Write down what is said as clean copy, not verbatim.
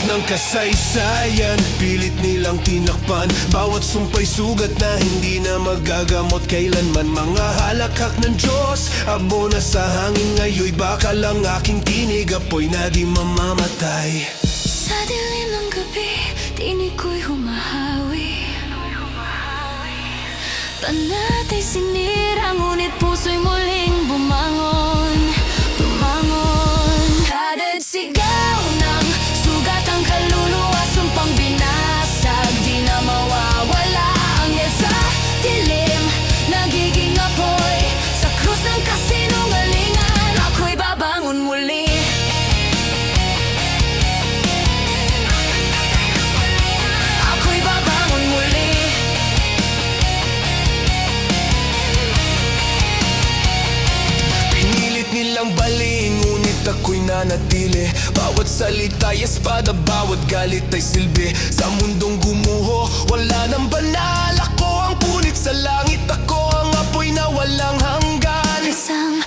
ng kasaysayan, pilit nilang tinakpan. Bawat sumpay sugat na hindi na magagamot kailanman. Mga halakhak ng Diyos, abo na sa hangin ngayon. Baka lang aking tinig, apoy na di mamamatay. Sa dilim ng gabi, tinig ko'y humahawi. Panatay sinira, ngunit puso'y muling bumangon. Kada sigaw ng sugat ang kaluluwa, sumpang binasag, di na mawawala. Anghel sa dilim, nagiging apoy. Sa krus ng kasinungalingan, ako'y babangon muli. Ako'y babangon muli. Pinilit nilang baliin, ngunit ako'y nanatili. Bawat salita ay espada, bawat galit ay silbi. Sa mundong gumuho, wala nang banal. Ako ang punit sa langit, ako ang apoy na walang hanggan. Isang